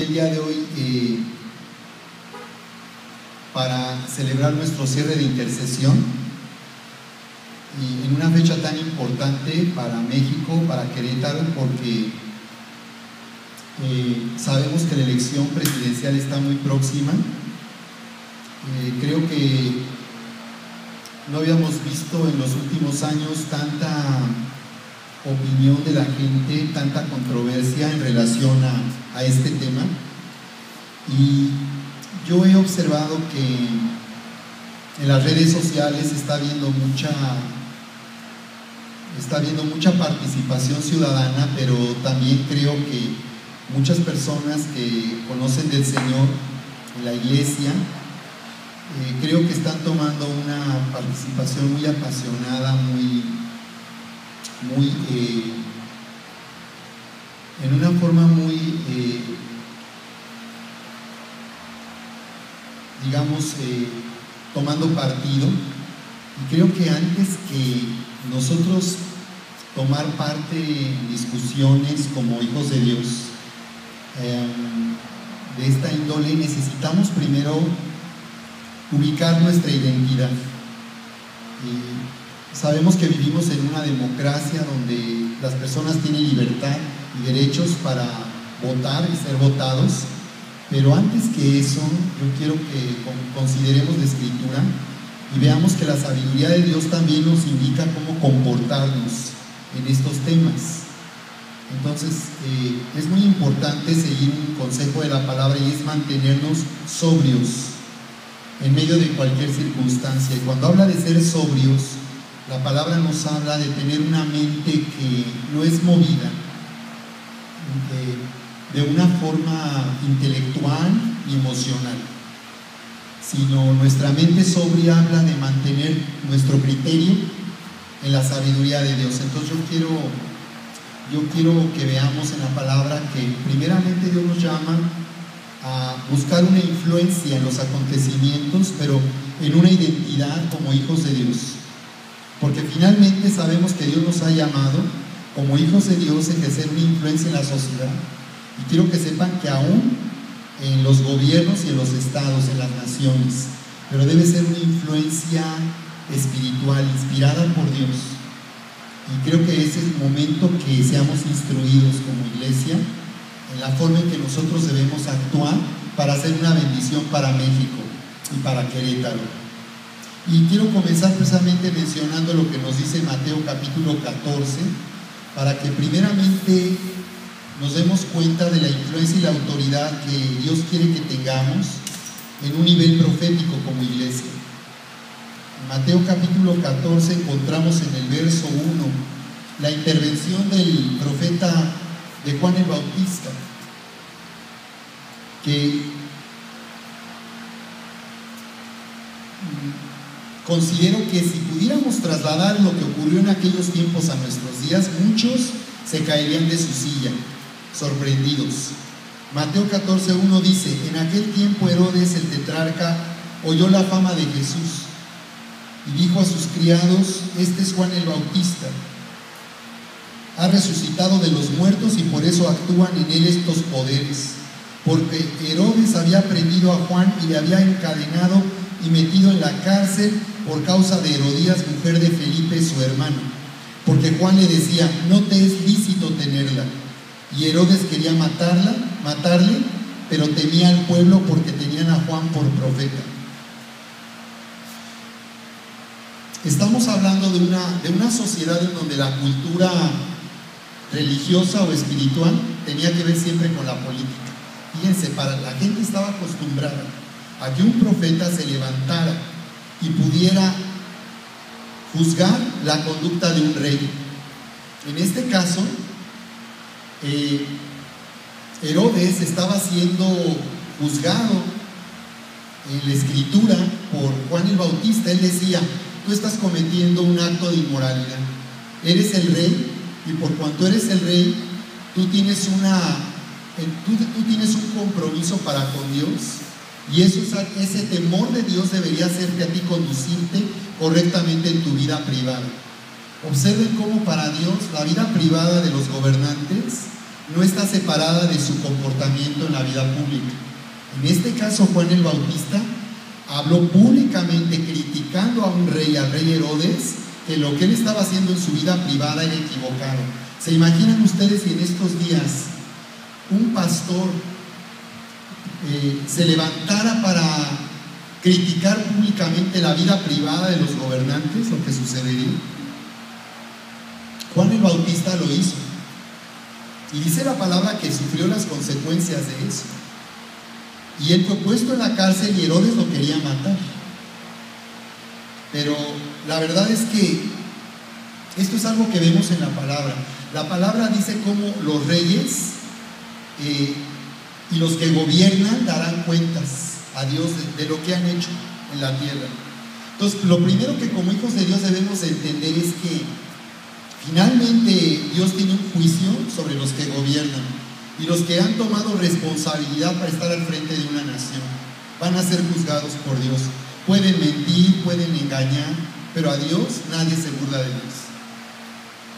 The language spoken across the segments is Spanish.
el día de hoy para celebrar nuestro cierre de intercesión y en una fecha tan importante para México, para Querétaro, porque sabemos que la elección presidencial está muy próxima. Creo que no habíamos visto en los últimos años tanta opinión de la gente, tanta controversia en relación a este tema, y yo he observado que en las redes sociales está habiendo mucha participación ciudadana, pero también creo que muchas personas que conocen del Señor en la iglesia creo que están tomando una participación muy apasionada, en una forma muy, tomando partido. Y creo que antes que nosotros tomar parte en discusiones como hijos de Dios de esta índole, necesitamos primero ubicar nuestra identidad. Sabemos que vivimos en una democracia donde las personas tienen libertad y derechos para votar y ser votados, pero antes que eso, yo quiero que consideremos la Escritura y veamos que la sabiduría de Dios también nos indica cómo comportarnos en estos temas. Entonces, es muy importante seguir un consejo de la palabra, y es mantenernos sobrios en medio de cualquier circunstancia. Y cuando habla de ser sobrios, la palabra nos habla de tener una mente que no es movida de una forma intelectual y emocional, sino nuestra mente sobria habla de mantener nuestro criterio en la sabiduría de Dios. Entonces yo quiero que veamos en la palabra que primeramente Dios nos llama a buscar una influencia en los acontecimientos, pero en una identidad como hijos de Dios, porque finalmente sabemos que Dios nos ha llamado como hijos de Dios a ejercer una influencia en la sociedad. Y quiero que sepan que aún en los gobiernos y en los estados, en las naciones, pero debe ser una influencia espiritual, inspirada por Dios. Y creo que ese es el momento que seamos instruidos como iglesia en la forma en que nosotros debemos actuar para hacer una bendición para México y para Querétaro. Y quiero comenzar precisamente mencionando lo que nos dice Mateo capítulo 14, para que primeramente nos demos cuenta de la influencia y la autoridad que Dios quiere que tengamos en un nivel profético como iglesia. En Mateo capítulo 14 encontramos en el verso 1 la intervención del profeta de Juan el Bautista, que considero que si pudiéramos trasladar lo que ocurrió en aquellos tiempos a nuestros días, muchos se caerían de su silla, sorprendidos. Mateo 14:1 dice: en aquel tiempo Herodes el tetrarca oyó la fama de Jesús y dijo a sus criados: este es Juan el Bautista, ha resucitado de los muertos y por eso actúan en él estos poderes, porque Herodes había prendido a Juan y le había encadenado y metido en la cárcel por causa de Herodías, mujer de Felipe su hermano, porque Juan le decía: no te es lícito tenerla. Y Herodes quería matarle, pero temía al pueblo porque tenían a Juan por profeta. Estamos hablando de una sociedad en donde la cultura religiosa o espiritual tenía que ver siempre con la política. Fíjense, la gente estaba acostumbrada a que un profeta se levantara y pudiera juzgar la conducta de un rey. En este caso, Herodes estaba siendo juzgado en la escritura por Juan el Bautista. Él decía: tú estás cometiendo un acto de inmoralidad, eres el rey, y por cuanto eres el rey, tú tienes un compromiso para con Dios, y ese temor de Dios debería hacerte a ti conducirte correctamente en tu vida privada. Observen cómo para Dios la vida privada de los gobernantes no está separada de su comportamiento en la vida pública. En este caso, Juan el Bautista habló públicamente criticando a un rey, al rey Herodes, que lo que él estaba haciendo en su vida privada era equivocado. ¿Se imaginan ustedes si en estos días un pastor se levantara para criticar públicamente la vida privada de los gobernantes? Lo que sucedería. Juan el Bautista lo hizo, y dice la palabra que sufrió las consecuencias de eso, y él fue puesto en la cárcel y Herodes lo quería matar. Pero la verdad es que esto es algo que vemos en la palabra. La palabra dice cómo los reyes y los que gobiernan darán cuentas a Dios de lo que han hecho en la tierra. Entonces, lo primero que como hijos de Dios debemos de entender es que finalmente Dios tiene un juicio sobre los que gobiernan, y los que han tomado responsabilidad para estar al frente de una nación van a ser juzgados por Dios. Pueden mentir, pueden engañar, pero a Dios nadie se burla de Dios,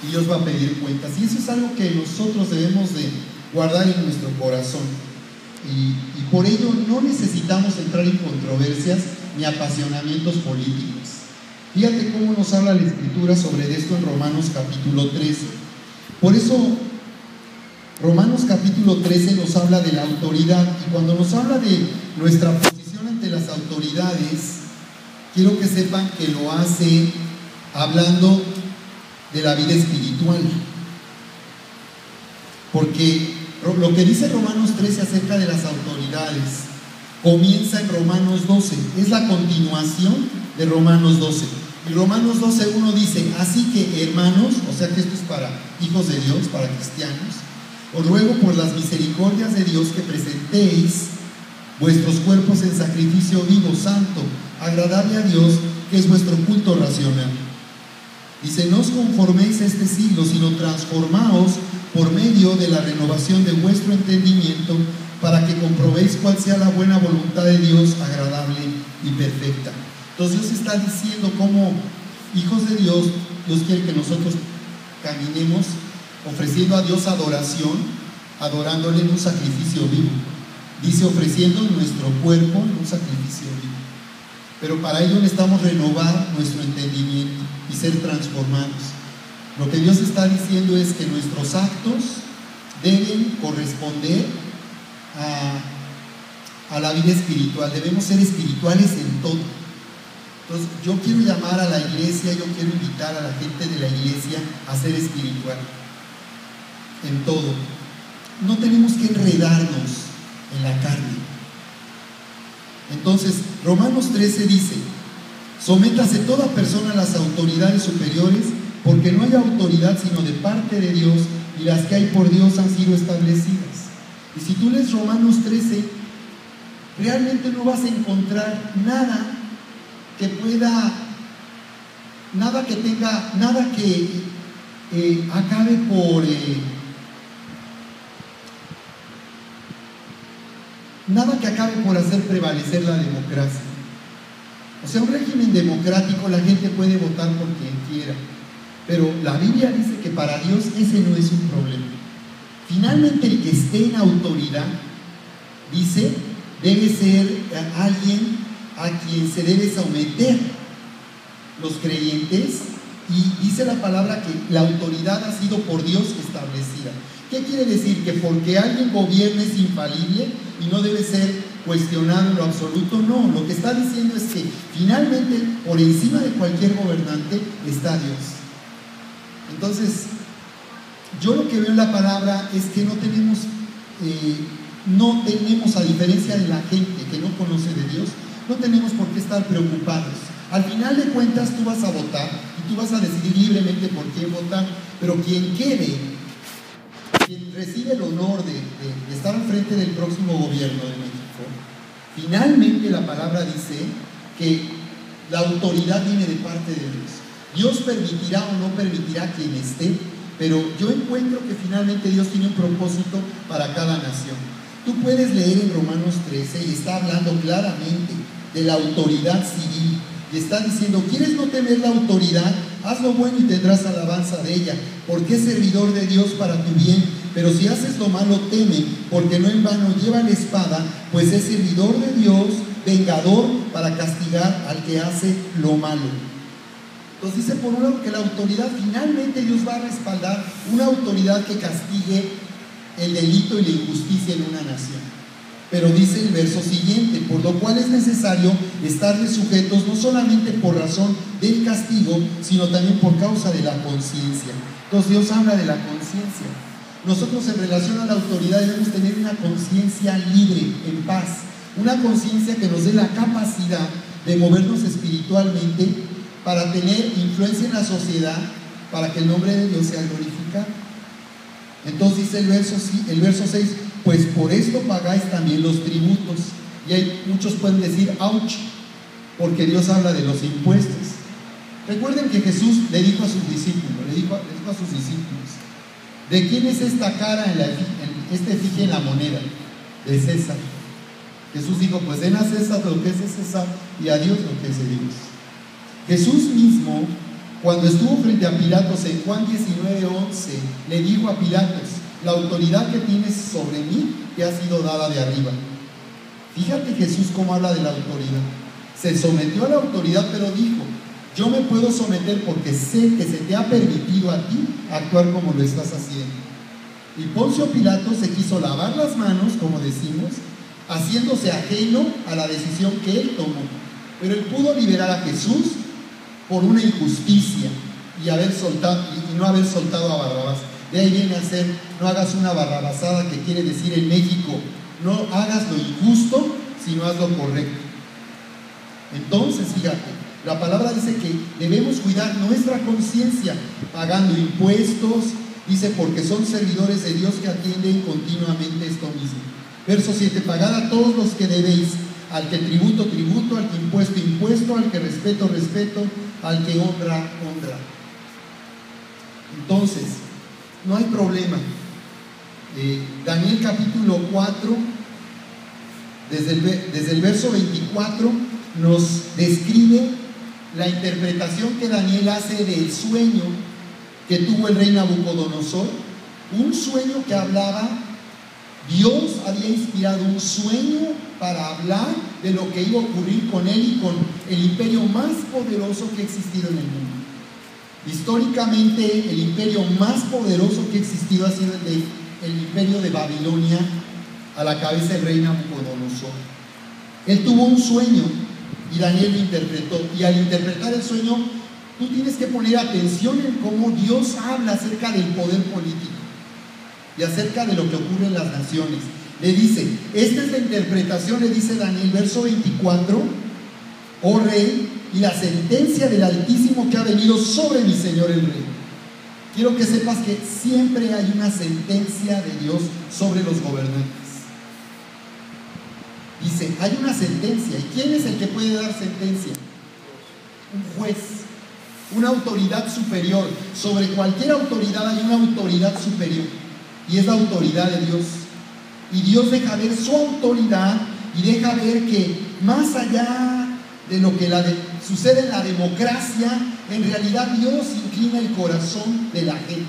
y Dios va a pedir cuentas, y eso es algo que nosotros debemos de guardar en nuestro corazón, y por ello no necesitamos entrar en controversias ni apasionamientos políticos. Fíjate cómo nos habla la Escritura sobre esto en Romanos capítulo 13. Por eso Romanos capítulo 13 nos habla de la autoridad, y cuando nos habla de nuestra posición ante las autoridades, quiero que sepan que lo hace hablando de la vida espiritual, porque lo que dice Romanos 13 acerca de las autoridades comienza en Romanos 12, es la continuación de Romanos 12. Y Romanos 12:1 dice: así que, hermanos, o sea que esto es para hijos de Dios, para cristianos, os ruego por las misericordias de Dios que presentéis vuestros cuerpos en sacrificio vivo, santo, agradable a Dios, que es vuestro culto racional. Dice: no os conforméis a este siglo, sino transformaos por medio de la renovación de vuestro entendimiento, para que comprobéis cuál sea la buena voluntad de Dios, agradable y perfecta. Entonces Dios está diciendo cómo hijos de Dios, Dios quiere que nosotros caminemos ofreciendo a Dios adoración, adorándole en un sacrificio vivo. Dice: ofreciendo nuestro cuerpo en un sacrificio vivo. Pero para ello necesitamos renovar nuestro entendimiento y ser transformados. Lo que Dios está diciendo es que nuestros actos deben corresponder a la vida espiritual. Debemos ser espirituales en todo. Entonces, yo quiero llamar a la iglesia, yo quiero invitar a la gente de la iglesia a ser espiritual en todo. No tenemos que enredarnos en la carne. Entonces, Romanos 13 dice: sométase toda persona a las autoridades superiores, porque no hay autoridad sino de parte de Dios, y las que hay por Dios han sido establecidas. Y si tú lees Romanos 13, realmente no vas a encontrar nada que pueda, nada que tenga, nada que acabe por nada que acabe por hacer prevalecer la democracia. O sea, un régimen democrático, la gente puede votar por quien quiera, pero la Biblia dice que para Dios ese no es un problema. Finalmente, el que esté en autoridad, dice, debe ser alguien a quien se debe someter los creyentes, y dice la palabra que la autoridad ha sido por Dios establecida. ¿Qué quiere decir? Que porque alguien gobierna es infalible y no debe ser cuestionado en lo absoluto. No, lo que está diciendo es que finalmente por encima de cualquier gobernante está Dios. Entonces, yo lo que veo en la palabra es que no tenemos, a diferencia de la gente que no conoce de Dios, no tenemos por qué estar preocupados. Al final de cuentas, tú vas a votar y tú vas a decidir libremente por quién votar, pero quien quede, quien recibe el honor de estar al frente del próximo gobierno de México, finalmente la palabra dice que la autoridad viene de parte de Dios. Dios permitirá o no permitirá quien esté, pero yo encuentro que finalmente Dios tiene un propósito para cada nación. Tú puedes leer en Romanos 13 y está hablando claramente de la autoridad civil, y está diciendo: ¿quieres no temer la autoridad? Haz lo bueno y tendrás alabanza de ella, porque es servidor de Dios para tu bien. pero si haces lo malo, teme, porque no en vano lleva la espada, pues es servidor de Dios, vengador para castigar al que hace lo malo. Entonces dice por un lado que la autoridad, finalmente Dios va a respaldar una autoridad que castigue el delito y la injusticia en una nación. Pero dice el verso siguiente, por lo cual es necesario estarles sujetos no solamente por razón del castigo, sino también por causa de la conciencia. Entonces Dios habla de la conciencia. Nosotros en relación a la autoridad debemos tener una conciencia libre, en paz, una conciencia que nos dé la capacidad de movernos espiritualmente para tener influencia en la sociedad, para que el nombre de Dios sea glorificado. Entonces dice el verso 6, pues por esto pagáis también los tributos. Y hay muchos pueden decir, ouch, porque Dios habla de los impuestos. Recuerden que Jesús le dijo a sus discípulos, ¿de quién es esta cara este efigie en la moneda? De César. Jesús dijo, pues den a César lo que es de César y a Dios lo que es de Dios. Jesús mismo, cuando estuvo frente a Pilatos en Juan 19:11, le dijo a Pilatos, la autoridad que tienes sobre mí te ha sido dada de arriba. Fíjate Jesús cómo habla de la autoridad. Se sometió a la autoridad, pero dijo, yo me puedo someter porque sé que se te ha permitido a ti actuar como lo estás haciendo. Y Poncio Pilato se quiso lavar las manos, como decimos, haciéndose ajeno a la decisión que él tomó. Pero él pudo liberar a Jesús por una injusticia y no haber soltado a Barrabás. De ahí viene a ser, no hagas una barrabasada, que quiere decir en México, no hagas lo injusto, sino haz lo correcto. Entonces, fíjate, la palabra dice que debemos cuidar nuestra conciencia, pagando impuestos, dice, porque son servidores de Dios que atienden continuamente esto mismo. Verso 7, pagad a todos los que debéis, al que tributo, tributo, al que impuesto, impuesto, al que respeto, respeto, al que honra, honra. Entonces, no hay problema. Daniel capítulo 4, desde el verso 24, nos describe la interpretación que Daniel hace del sueño que tuvo el rey Nabucodonosor. Un sueño que hablaba, Dios había inspirado un sueño para hablar de lo que iba a ocurrir con él y con el imperio más poderoso que ha existido en el mundo. Históricamente, el imperio más poderoso que ha existido ha sido el imperio de Babilonia, a la cabeza del rey Nabucodonosor. Él tuvo un sueño y Daniel lo interpretó. Y al interpretar el sueño, tú tienes que poner atención en cómo Dios habla acerca del poder político y acerca de lo que ocurre en las naciones. Le dice, esta es la interpretación, le dice Daniel, verso 24, oh rey, y la sentencia del Altísimo que ha venido sobre mi Señor el Rey. Quiero que sepas que siempre hay una sentencia de Dios sobre los gobernantes. Dice, hay una sentencia. ¿Y quién es el que puede dar sentencia? Un juez, una autoridad superior. Sobre cualquier autoridad hay una autoridad superior, y es la autoridad de Dios. Y Dios deja ver su autoridad y deja ver que más allá de lo que sucede en la democracia, en realidad Dios inclina el corazón de la gente.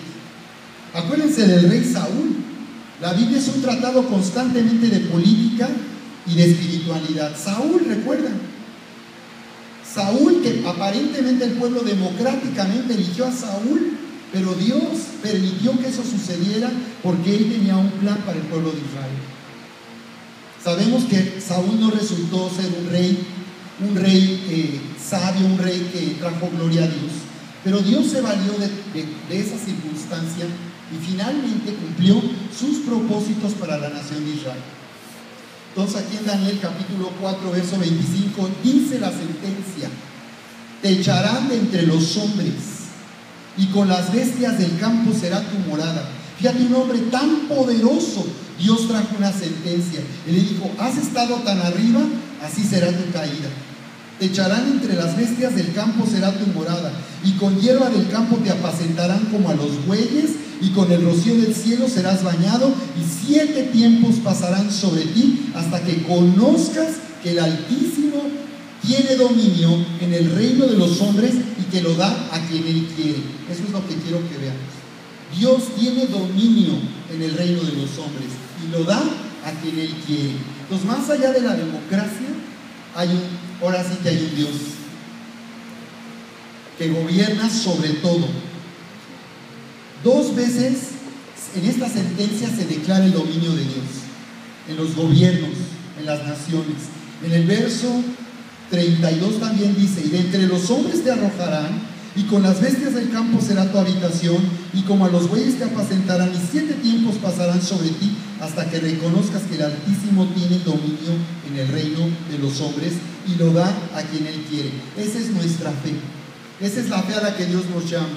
Acuérdense del rey Saúl. La Biblia es un tratado constantemente de política y de espiritualidad. Saúl, recuerdan, Saúl, que aparentemente el pueblo democráticamente eligió a Saúl, pero Dios permitió que eso sucediera porque él tenía un plan para el pueblo de Israel. Sabemos que Saúl no resultó ser un rey sabio, un rey que trajo gloria a Dios, pero Dios se valió de esa circunstancia y finalmente cumplió sus propósitos para la nación de Israel. Entonces aquí en Daniel capítulo 4 verso 25 dice la sentencia: te echarán de entre los hombres y con las bestias del campo será tu morada. Fíjate, un hombre tan poderoso, Dios trajo una sentencia y le dijo, has estado tan arriba, así será tu caída. Te echarán entre las bestias del campo será tu morada, y con hierba del campo te apacentarán como a los bueyes, y con el rocío del cielo serás bañado, y 7 tiempos pasarán sobre ti, hasta que conozcas que el Altísimo tiene dominio en el reino de los hombres y que lo da a quien Él quiere. Eso es lo que quiero que veamos. Dios tiene dominio en el reino de los hombres y lo da a quien Él quiere. Entonces, más allá de la democracia, ahora sí que hay un Dios que gobierna sobre todo. 2 veces en esta sentencia se declara el dominio de Dios en los gobiernos, en las naciones. En el verso 32 también dice: y de entre los hombres te arrojarán, y con las bestias del campo será tu habitación, y como a los bueyes te apacentarán, y 7 tiempos pasarán sobre ti, hasta que reconozcas que el Altísimo tiene dominio en el reino de los hombres, y lo da a quien Él quiere. Esa es nuestra fe. Esa es la fe a la que Dios nos llama.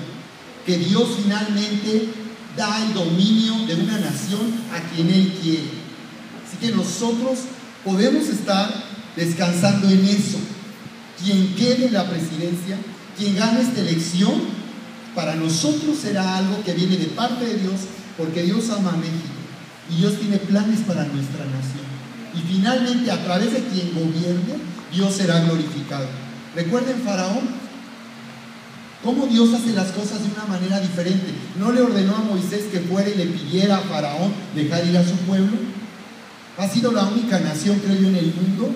Que Dios finalmente da el dominio de una nación a quien Él quiere. Así que nosotros podemos estar descansando en eso. Quien quede en la presidencia, quien gane esta elección, para nosotros será algo que viene de parte de Dios, porque Dios ama a México y Dios tiene planes para nuestra nación. Y finalmente, a través de quien gobierne, Dios será glorificado. Recuerden Faraón, cómo Dios hace las cosas de una manera diferente. No le ordenó a Moisés que fuera y le pidiera a Faraón dejar ir a su pueblo. Ha sido la única nación, creo yo, en el mundo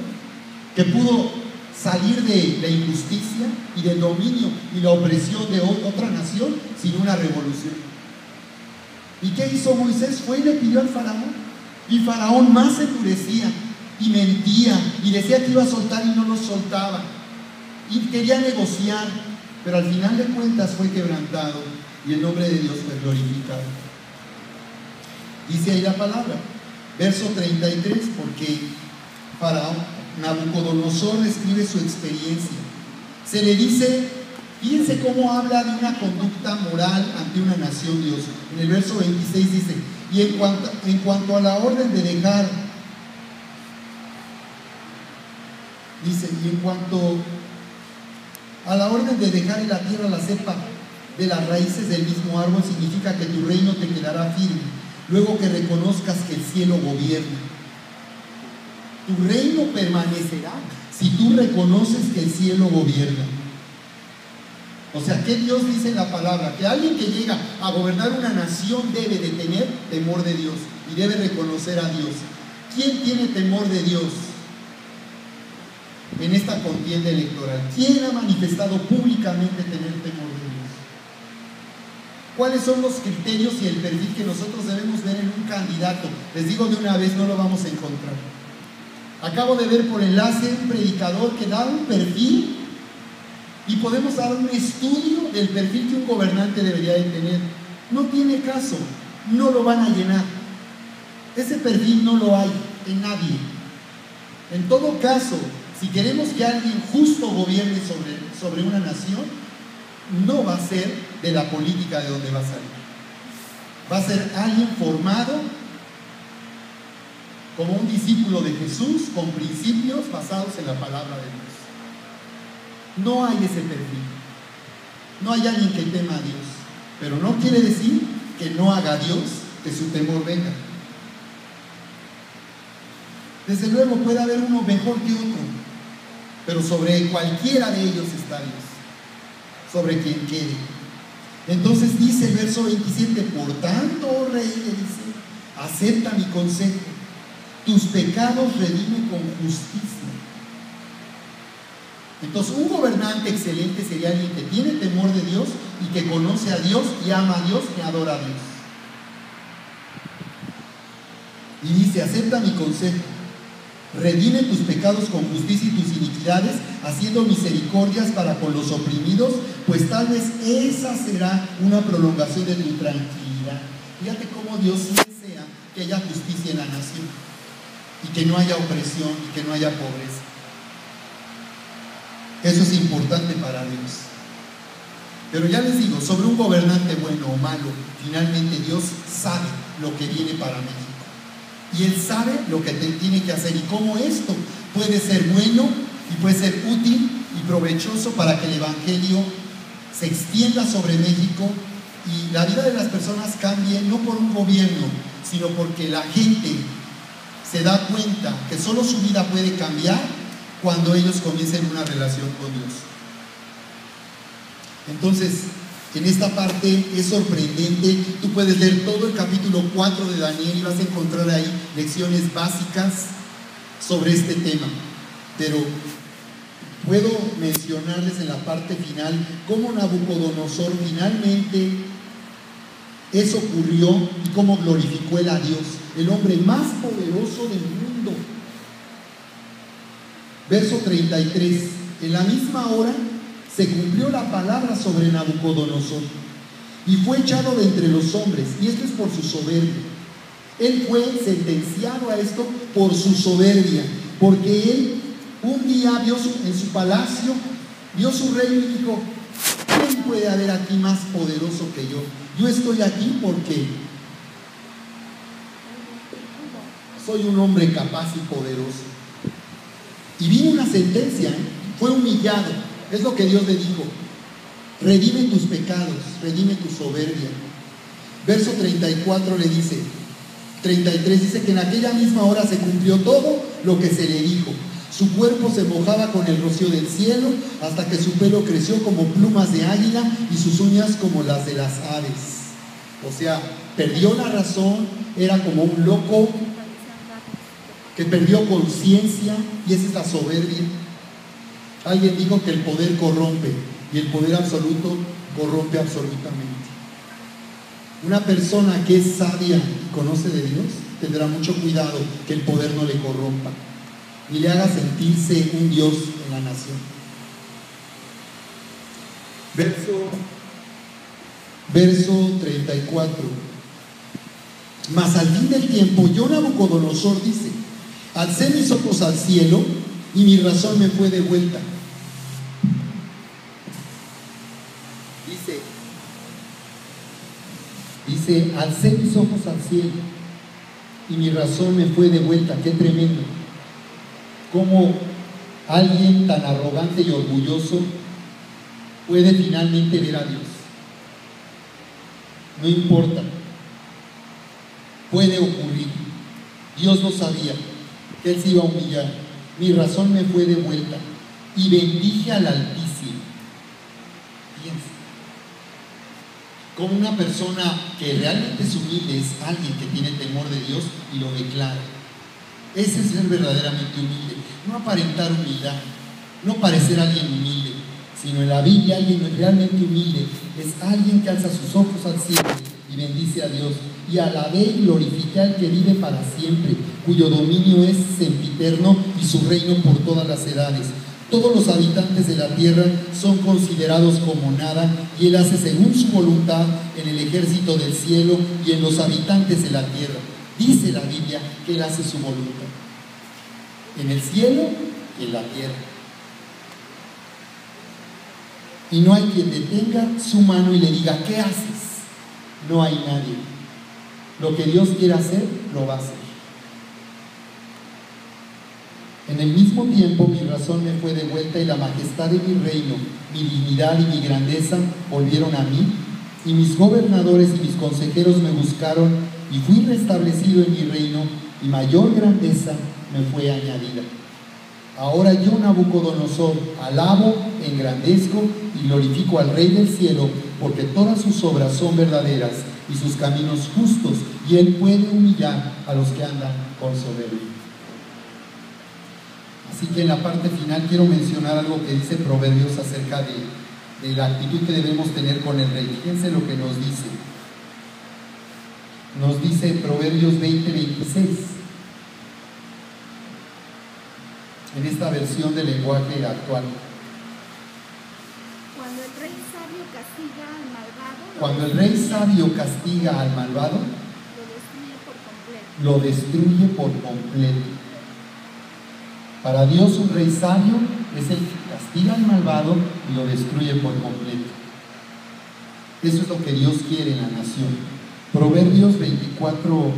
que pudo salir de la injusticia y del dominio y la opresión de otra nación sin una revolución. ¿Y qué hizo Moisés? Fue y le pidió al Faraón, y Faraón más se endurecía y mentía y decía que iba a soltar y no lo soltaba, y quería negociar, pero al final de cuentas fue quebrantado y el nombre de Dios fue glorificado. Dice ahí la palabra, verso 33, porque Faraón, Nabucodonosor, describe su experiencia. Se le dice, fíjense cómo habla de una conducta moral ante una nación Dios. En el verso 26 dice: y en cuanto a la orden de dejar, dice, y en cuanto a la orden de dejar en la tierra la cepa de las raíces del mismo árbol, significa que tu reino te quedará firme, luego que reconozcas que el cielo gobierna. Tu reino permanecerá si tú reconoces que el cielo gobierna. O sea, ¿qué Dios dice en la palabra? Que alguien que llega a gobernar una nación debe de tener temor de Dios y debe reconocer a Dios. ¿Quién tiene temor de Dios en esta contienda electoral? ¿Quién ha manifestado públicamente tener temor de Dios? ¿Cuáles son los criterios y el perfil que nosotros debemos ver en un candidato? Les digo de una vez, no lo vamos a encontrar. Acabo de ver por enlace un predicador que da un perfil y podemos dar un estudio del perfil que un gobernante debería de tener. No tiene caso, no lo van a llenar. Ese perfil no lo hay en nadie. En todo caso, si queremos que alguien justo gobierne sobre una nación, no va a ser de la política de donde va a salir. Va a ser alguien formado como un discípulo de Jesús, con principios basados en la palabra de Dios. No hay ese perfil. No hay alguien que tema a Dios. Pero no quiere decir que no haga Dios, que su temor venga. Desde luego puede haber uno mejor que otro, pero sobre cualquiera de ellos está Dios, sobre quien quede. Entonces dice el verso 27, por tanto, oh rey, le dice, acepta mi consejo, tus pecados redime con justicia. Entonces, un gobernante excelente sería alguien que tiene temor de Dios y que conoce a Dios y ama a Dios y adora a Dios. Y dice, acepta mi consejo, redime tus pecados con justicia y tus iniquidades, haciendo misericordias para con los oprimidos, pues tal vez esa será una prolongación de tu tranquilidad. Fíjate cómo Dios desea que haya justicia en la nación y que no haya opresión y que no haya pobreza. Eso es importante para Dios. Pero ya les digo, sobre un gobernante bueno o malo, finalmente Dios sabe lo que viene para México. Y Él sabe lo que tiene que hacer y cómo esto puede ser bueno y puede ser útil y provechoso para que el Evangelio se extienda sobre México y la vida de las personas cambie, no por un gobierno, sino porque la gente se da cuenta que solo su vida puede cambiar cuando ellos comiencen una relación con Dios. Entonces, En esta parte es sorprendente. Tú puedes leer todo el capítulo 4 de Daniel y vas a encontrar ahí lecciones básicas sobre este tema. Pero puedo mencionarles en la parte final cómo Nabucodonosor finalmente eso ocurrió y cómo glorificó él a Dios, el hombre más poderoso del mundo. Verso 33. En la misma hora se cumplió la palabra sobre Nabucodonosor y fue echado de entre los hombres, y esto es por su soberbia. Él fue sentenciado a esto por su soberbia, porque él un día vio en su palacio, vio su reino y dijo: ¿quién puede haber aquí más poderoso que yo? Yo estoy aquí porque soy un hombre capaz y poderoso. Y vino una sentencia, fue humillado. Es lo que Dios le dijo: redime tus pecados, redime tu soberbia. Verso 34 le dice, 33 dice que en aquella misma hora se cumplió todo lo que se le dijo. Su cuerpo se mojaba con el rocío del cielo, hasta que su pelo creció como plumas de águila y sus uñas como las de las aves. O sea, perdió la razón, era como un loco que perdió conciencia, y esa es la soberbia. Alguien dijo que el poder corrompe, y el poder absoluto corrompe absolutamente. Una persona que es sabia y conoce de Dios tendrá mucho cuidado que el poder no le corrompa ni le haga sentirse un Dios en la nación. Verso 34. Mas al fin del tiempo, yo, Nabucodonosor, dice: alcé mis ojos al cielo y mi razón me fue devuelta. Dice, alcé mis ojos al cielo y mi razón me fue devuelta. Qué tremendo. Cómo alguien tan arrogante y orgulloso puede finalmente ver a Dios. No importa, puede ocurrir. Dios lo sabía, que Él se iba a humillar. Mi razón me fue devuelta y bendije al Altísimo. Piensa, como una persona que realmente es humilde es alguien que tiene temor de Dios y lo declara. Ese es ser verdaderamente humilde. No aparentar humildad, no parecer alguien humilde, sino en la Biblia alguien realmente humilde es alguien que alza sus ojos al cielo y bendice a Dios. Y alabé y glorifiqué al que vive para siempre, cuyo dominio es sempiterno y su reino por todas las edades. Todos los habitantes de la tierra son considerados como nada, y Él hace según su voluntad en el ejército del cielo y en los habitantes de la tierra. Dice la Biblia que Él hace su voluntad en el cielo y en la tierra. Y no hay quien detenga su mano y le diga: ¿qué haces? No hay nadie. Lo que Dios quiere hacer, lo va a hacer. En el mismo tiempo mi razón me fue devuelta y la majestad de mi reino, mi dignidad y mi grandeza volvieron a mí, y mis gobernadores y mis consejeros me buscaron, y fui restablecido en mi reino, y mayor grandeza me fue añadida. Ahora yo, Nabucodonosor, alabo, engrandezco y glorifico al Rey del cielo, porque todas sus obras son verdaderas y sus caminos justos, y Él puede humillar a los que andan con soberbia. Así que en la parte final quiero mencionar algo que dice Proverbios acerca de la actitud que debemos tener con el Rey. Fíjense lo que nos dice. Nos dice Proverbios 20:26. En esta versión del lenguaje actual. Cuando el rey sabio castiga al malvado, cuando el rey sabio castiga al malvado, lo destruye por completo. Para Dios un rey sabio es el que castiga al malvado y lo destruye por completo. Eso es lo que Dios quiere en la nación. Proverbios 24,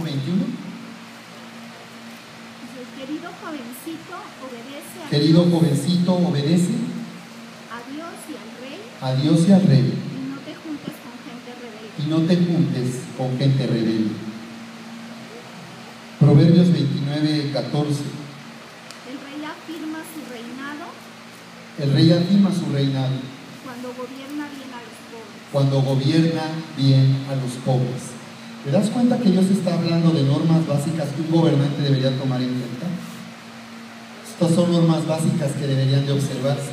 21. Querido jovencito, obedece a Dios y al rey. Y no te juntes con gente rebelde. Y no te juntes con gente rebelde. Proverbios 29:14. El rey afirma su reinado. El rey afirma su reinado cuando gobierna bien a los pobres. cuando gobierna bien a los pobres. ¿Te das cuenta que Dios está hablando de normas básicas que un gobernante debería tomar en cuenta? Estas son normas básicas que deberían de observarse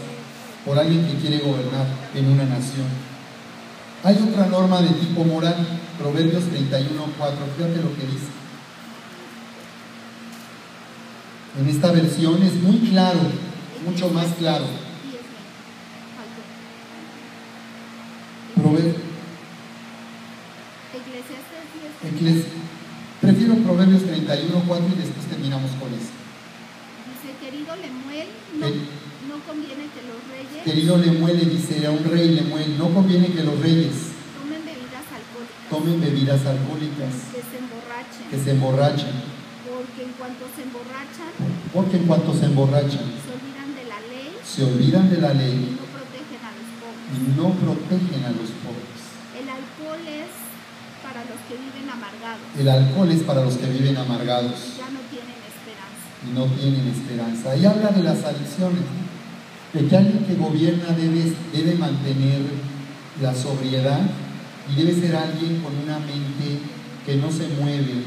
por alguien que quiere gobernar en una nación. Hay otra norma de tipo moral, Proverbios 31:4, fíjate lo que dice. En esta versión es muy claro, mucho más claro. 10, Proverbios. Eclesiastés 10. Prefiero Proverbios 31:4 y después terminamos con eso. Dice, querido Lemuel, no conviene que los reyes Querido Lemuel, le dice a un rey Lemuel, no conviene que los reyes tomen bebidas alcohólicas, que se emborrachen, porque en cuanto se emborrachan, se olvidan de la ley y no protegen a los pobres. no protegen a los pobres. El alcohol es para los que viven amargados, El alcohol es para los que viven amargados ya no tienen esperanza. y no tienen esperanza. Ahí habla de las adicciones, de que alguien que gobierna debe mantener la sobriedad y debe ser alguien con una mente que no se mueve,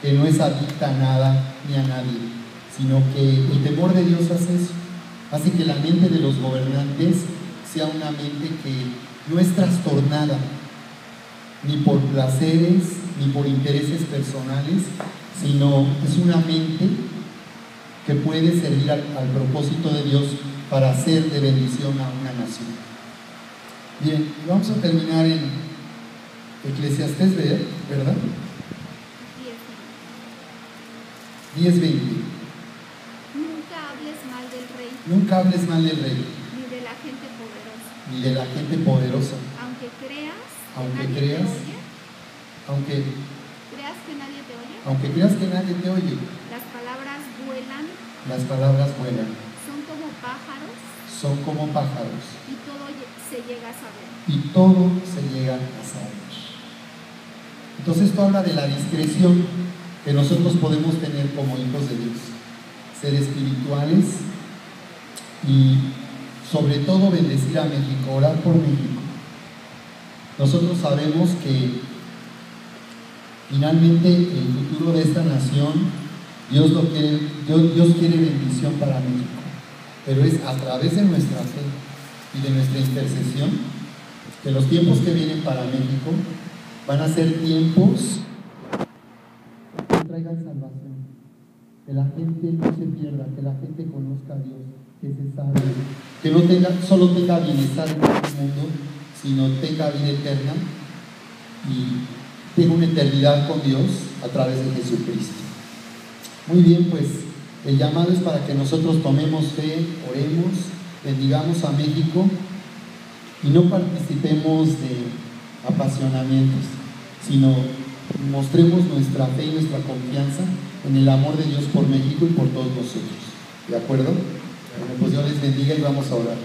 que no es adicta a nada ni a nadie, sino que el temor de Dios hace que la mente de los gobernantes sea una mente que no es trastornada ni por placeres ni por intereses personales, sino es una mente que puede servir al propósito de Dios para hacer de bendición a una nación. Bien, vamos a terminar en Eclesiastés, ¿verdad? 10:20. Nunca hables mal del rey, Nunca hables mal del rey, ni de la gente poderosa, ni de la gente poderosa, aunque creas Aunque que nadie creas- te oye, aunque creas que nadie te oye. las palabras vuelan, Las palabras vuelan, son como pájaros son como pájaros, y todo se llega a saber. y todo se llega a saber. Entonces esto habla de la discreción que nosotros podemos tener como hijos de Dios, ser espirituales y sobre todo bendecir a México, orar por México. Nosotros sabemos que finalmente el futuro de esta nación, Dios quiere bendición para México, pero es a través de nuestra fe y de nuestra intercesión que los tiempos que vienen para México van a ser tiempos que traigan salvación, que la gente no se pierda, que la gente conozca a Dios, que se salve, que no solo tenga bienestar en este mundo, sino tenga vida eterna y tenga una eternidad con Dios a través de Jesucristo. Muy bien, pues el llamado es para que nosotros tomemos fe, oremos, bendigamos a México y no participemos de apasionamientos, sino mostremos nuestra fe y nuestra confianza en el amor de Dios por México y por todos nosotros. ¿De acuerdo? Bueno, pues Dios les bendiga y vamos a orar.